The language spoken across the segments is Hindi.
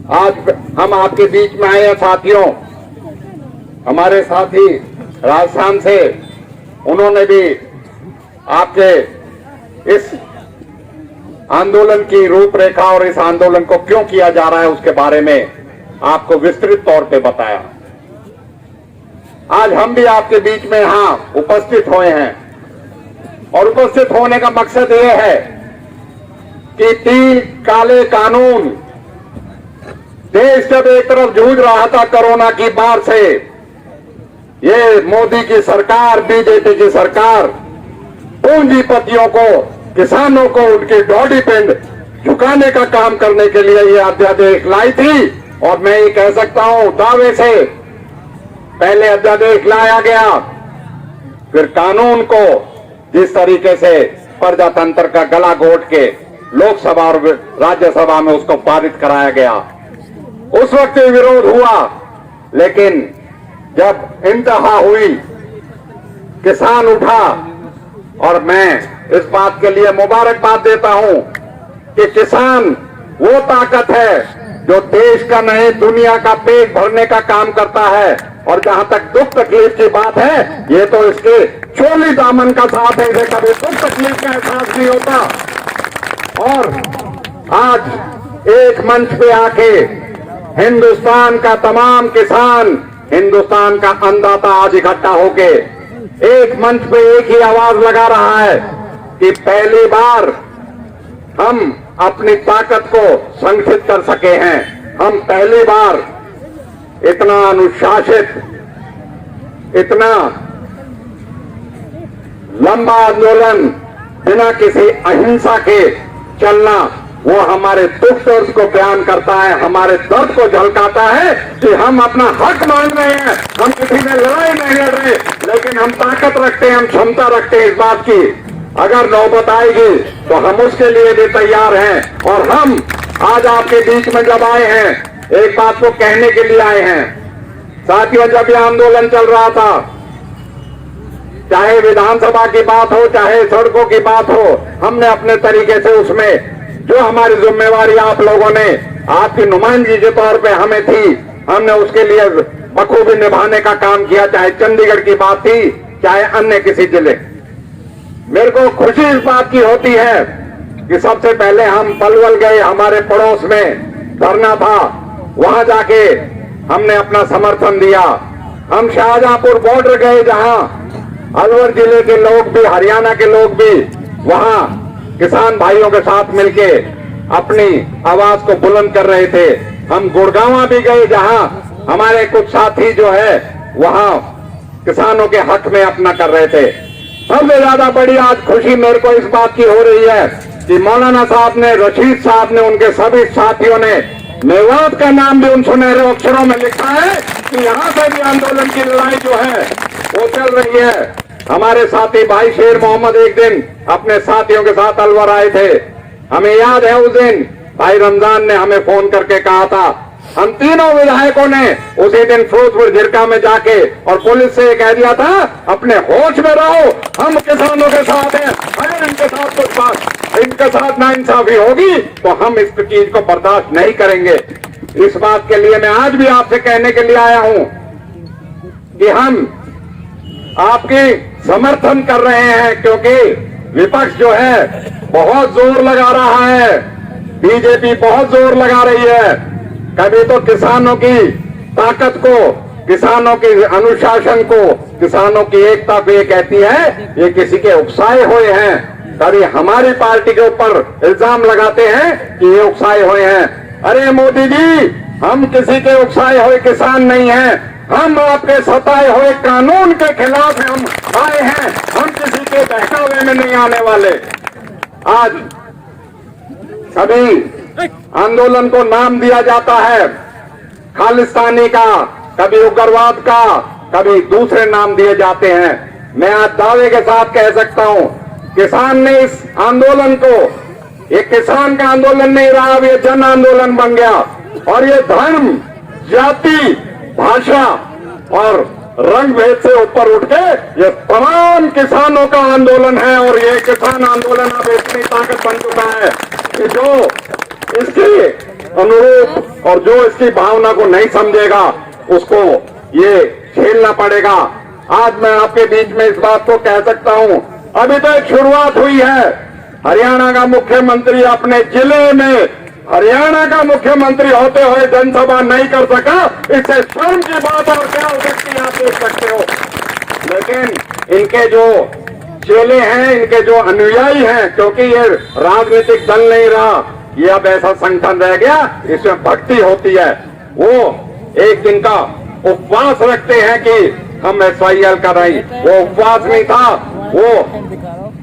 आज हम आपके बीच में आए हैं साथियों। हमारे साथी राजस्थान से, उन्होंने भी आपके इस आंदोलन की रूपरेखा और इस आंदोलन को क्यों किया जा रहा है उसके बारे में आपको विस्तृत तौर पे बताया। आज हम भी आपके बीच में यहां उपस्थित हुए हैं और उपस्थित होने का मकसद यह है कि 3 काले कानून, देश जब एक तरफ जूझ रहा था कोरोना की मार से, ये मोदी की सरकार, बीजेपी की सरकार पूंजीपतियों को, किसानों को उनके डॉडी पिंड झुकाने का काम करने के लिए ये अध्यादेश लाई थी। और मैं ये कह सकता हूं दावे से, पहले अध्यादेश लाया गया, फिर कानून को जिस तरीके से प्रजातंत्र का गला घोट के लोकसभा और राज्यसभा में उसको पारित कराया गया, उस वक्त विरोध हुआ। लेकिन जब इंतहा हुई, किसान उठा, और मैं इस बात के लिए मुबारकबाद देता हूं कि किसान वो ताकत है जो देश का नहीं दुनिया का पेट भरने का काम करता है। और जहां तक दुख तकलीफ की बात है, ये तो इसके चोली दामन का साथ है, इसे कभी दुख तकलीफ का एहसास नहीं होता। और आज एक मंच पे आके हिंदुस्तान का तमाम किसान, हिंदुस्तान का अन्नदाता आज इकट्ठा होके एक मंच पे एक ही आवाज लगा रहा है कि पहली बार हम अपनी ताकत को संगठित कर सके हैं। हम पहली बार इतना अनुशासित, इतना लंबा आंदोलन बिना किसी अहिंसा के चलना, वो हमारे दुख दर्द को बयान करता है, हमारे दर्द को झलकाता है कि हम अपना हक मांग रहे हैं। हम किसी से लड़ाई नहीं लड़ रहे, लेकिन हम ताकत रखते हैं, हम क्षमता रखते हैं इस बात की, अगर नौबत आएगी तो हम उसके लिए भी तैयार हैं। और हम आज आपके बीच में जब आए हैं, एक बात को कहने के लिए आए हैं। साथियों, जब यह आंदोलन चल रहा था, चाहे विधानसभा की बात हो, चाहे सड़कों की बात हो, हमने अपने तरीके से उसमें जो हमारी जिम्मेवारी आप लोगों ने, आपकी नुमाइंदगी के तौर पे हमें थी, हमने उसके लिए बखूबी निभाने का काम किया। चाहे चंडीगढ़ की बात थी, चाहे अन्य किसी जिले। मेरे को खुशी इस बात की होती है कि सबसे पहले हम पलवल गए, हमारे पड़ोस में धरना था, वहां जाके हमने अपना समर्थन दिया। हम शाहजहांपुर बॉर्डर गए, जहां अलवर जिले के लोग भी, हरियाणा के लोग भी वहां किसान भाइयों के साथ मिलके अपनी आवाज को बुलंद कर रहे थे। हम गुड़गांव भी गए, जहां हमारे कुछ साथी जो है वहां किसानों के हक में अपना कर रहे थे। सबसे ज्यादा बड़ी आज खुशी मेरे को इस बात की हो रही है कि मौलाना साहब ने, रशीद साहब ने, उनके सभी साथियों ने मेवात का नाम भी उन सुनहरे अक्षरों में लिखा है कि यहां से भी आंदोलन की लड़ाई जो है वो चल रही है। हमारे साथी भाई शेर मोहम्मद एक दिन अपने साथियों के साथ अलवर आए थे। हमें याद है उस दिन भाई रमजान ने हमें फोन करके कहा था, हम तीनों विधायकों ने उसी दिन फिरोजपुर झिरका में जाके और पुलिस से कह दिया था, अपने होश में रहो, हम किसानों के साथ हैं, अगर इनके साथ कुछ बात, इनके साथ नाइंसाफी होगी तो हम इस चीज को बर्दाश्त नहीं करेंगे। इस बात के लिए मैं आज भी आपसे कहने के लिए आया हूं कि हम आपकी समर्थन कर रहे हैं, क्योंकि विपक्ष जो है बहुत जोर लगा रहा है, बीजेपी बहुत जोर लगा रही है। कभी तो किसानों की ताकत को, किसानों के अनुशासन को, किसानों की एकता को ये कहती है ये किसी के उकसाए हुए हैं। कभी हमारी पार्टी के ऊपर इल्जाम लगाते हैं कि ये उकसाए हुए हैं। अरे मोदी जी, हम किसी के उकसाए हुए किसान नहीं हैं, हम आपके सताए हुए कानून के खिलाफ हम आए हैं, हम किसी के बहकावे में नहीं आने वाले। आज सभी आंदोलन को नाम दिया जाता है खालिस्तानी का, कभी उग्रवाद का, कभी दूसरे नाम दिए जाते हैं। मैं आज दावे के साथ कह सकता हूं, किसान ने इस आंदोलन को, ये किसान का आंदोलन नहीं रहा, अब ये जन आंदोलन बन गया। और ये धर्म, जाति, भाषा और रंग भेद से ऊपर उठ के ये तमाम किसानों का आंदोलन है। और ये किसान आंदोलन अब इतनी ताकत बन चुका है कि जो इसकी अनुरूप और जो इसकी भावना को नहीं समझेगा उसको ये झेलना पड़ेगा। आज मैं आपके बीच में इस बात को कह सकता हूं, अभी तो एक शुरुआत हुई है। हरियाणा का मुख्यमंत्री अपने जिले में हरियाणा का मुख्यमंत्री होते हुए जनसभा नहीं कर सका, इससे शर्म की बात और क्या हो सकती है, आप देख सकते हो। लेकिन इनके जो चेले हैं, इनके जो अनुयायी हैं, क्योंकि ये राजनीतिक दल नहीं रहा, ये अब ऐसा संगठन रह गया, इसमें भक्ति होती है। वो एक दिन का उपवास रखते हैं कि हम SYL कर रहे हैं। वो उपवास नहीं था, वो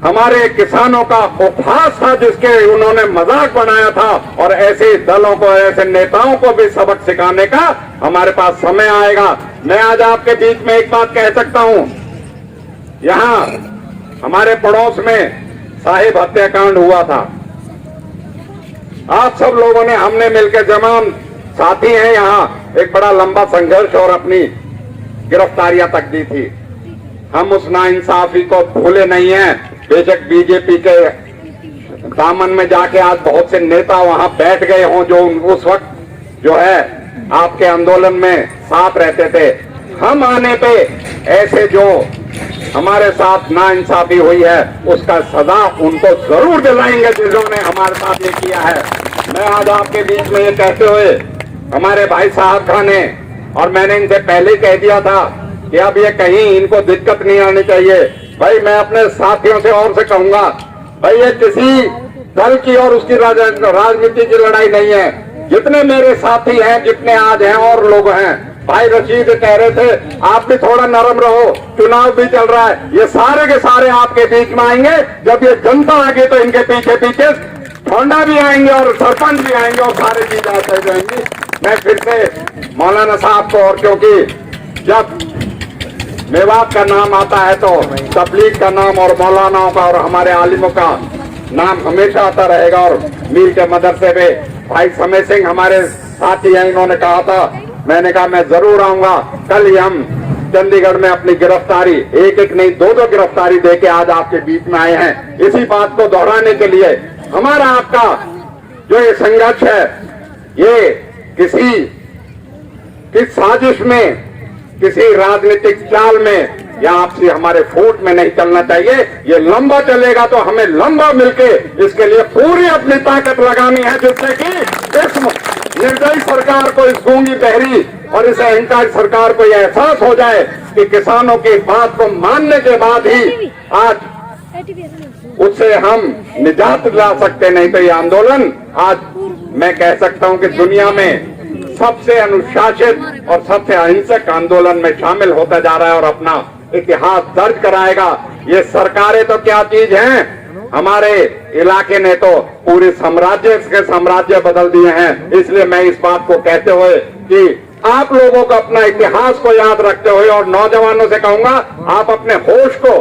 हमारे किसानों का उपहास था जिसके उन्होंने मजाक बनाया था। और ऐसे दलों को, ऐसे नेताओं को भी सबक सिखाने का हमारे पास समय आएगा। मैं आज आपके बीच में एक बात कह सकता हूं, यहाँ हमारे पड़ोस में साहिब हत्याकांड हुआ था। आप सब लोगों ने, हमने मिलकर, जमान साथी हैं यहाँ, एक बड़ा लंबा संघर्ष और अपनी गिरफ्तारियां तक दी थी। हम उस नाइंसाफी को भूले नहीं हैं। बेशक बीजेपी के दामन में जाके आज बहुत से नेता वहां बैठ गए हों जो उस वक्त जो है आपके आंदोलन में साथ रहते थे। हम आने पे ऐसे जो हमारे साथ नाइंसाफी हुई है उसका सजा उनको जरूर दिलाएंगे जिन्होंने हमारे साथ ये किया है। मैं आज आपके बीच में ये कहते हुए, हमारे भाई साहब खान ने, और मैंने इनसे पहले ही कह दिया था कि अब ये कहीं इनको दिक्कत नहीं आनी चाहिए। भाई मैं अपने साथियों से और से कहूंगा, भाई ये किसी दल की और उसकी राजनीति की लड़ाई नहीं है। जितने मेरे साथी हैं, जितने आज हैं और लोग हैं, भाई रशीद कह रहे थे आप भी थोड़ा नरम रहो, चुनाव भी चल रहा है, ये सारे के सारे आपके बीच में आएंगे। जब ये जनता आएगी तो इनके पीछे पीछे ठोंडा भी आएंगे और सरपंच भी आएंगे और सारी चीजें आते जाएंगी। मैं फिर से मौलाना साहब को, और क्योंकि जब मेवात का नाम आता है तो तबलीग का नाम और मौलानाओं का और हमारे आलिमों का नाम हमेशा आता रहेगा। और मीर के मदरसे में भाई समय सिंह हमारे साथी हैं, इन्होंने कहा था, मैंने कहा मैं जरूर आऊंगा। कल ही हम चंडीगढ़ में अपनी गिरफ्तारी, एक एक नहीं दो गिरफ्तारी देके आज आपके बीच में आए हैं। इसी बात को दोहराने के लिए हमारा आपका जो ये संघर्ष है, ये किसी साजिश में, किसी राजनीतिक चाल में या आपसी हमारे फूट में नहीं चलना चाहिए। ये लंबा चलेगा तो हमें लंबा मिलके इसके लिए पूरी अपनी ताकत लगानी है, जिससे कि इस निर्दयी सरकार को, इस गूंगी बहरी और इस अहंकारी सरकार को यह एहसास हो जाए कि किसानों की बात को मानने के बाद ही आज उससे हम निजात ला सकते, नहीं तो ये आंदोलन आज मैं कह सकता हूं कि दुनिया में सबसे अनुशासित और सबसे अहिंसक आंदोलन में शामिल होता जा रहा है और अपना इतिहास दर्ज कराएगा। ये सरकारें तो क्या चीज हैं, हमारे इलाके ने तो पूरे साम्राज्य के साम्राज्य बदल दिए हैं। इसलिए मैं इस बात को कहते हुए कि आप लोगों को अपना इतिहास को याद रखते हुए और नौजवानों से कहूंगा, आप अपने होश को,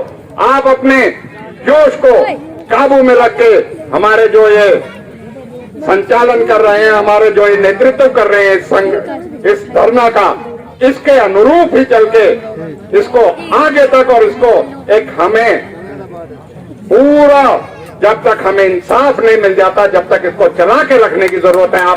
आप अपने जोश को काबू में रख के हमारे जो ये संचालन कर रहे हैं, हमारे जो ये नेतृत्व कर रहे हैं इस धरना का, इसके अनुरूप ही चल के इसको आगे तक, और इसको एक हमें पूरा, जब तक हमें इंसाफ नहीं मिल जाता, जब तक इसको चला के रखने की जरूरत है।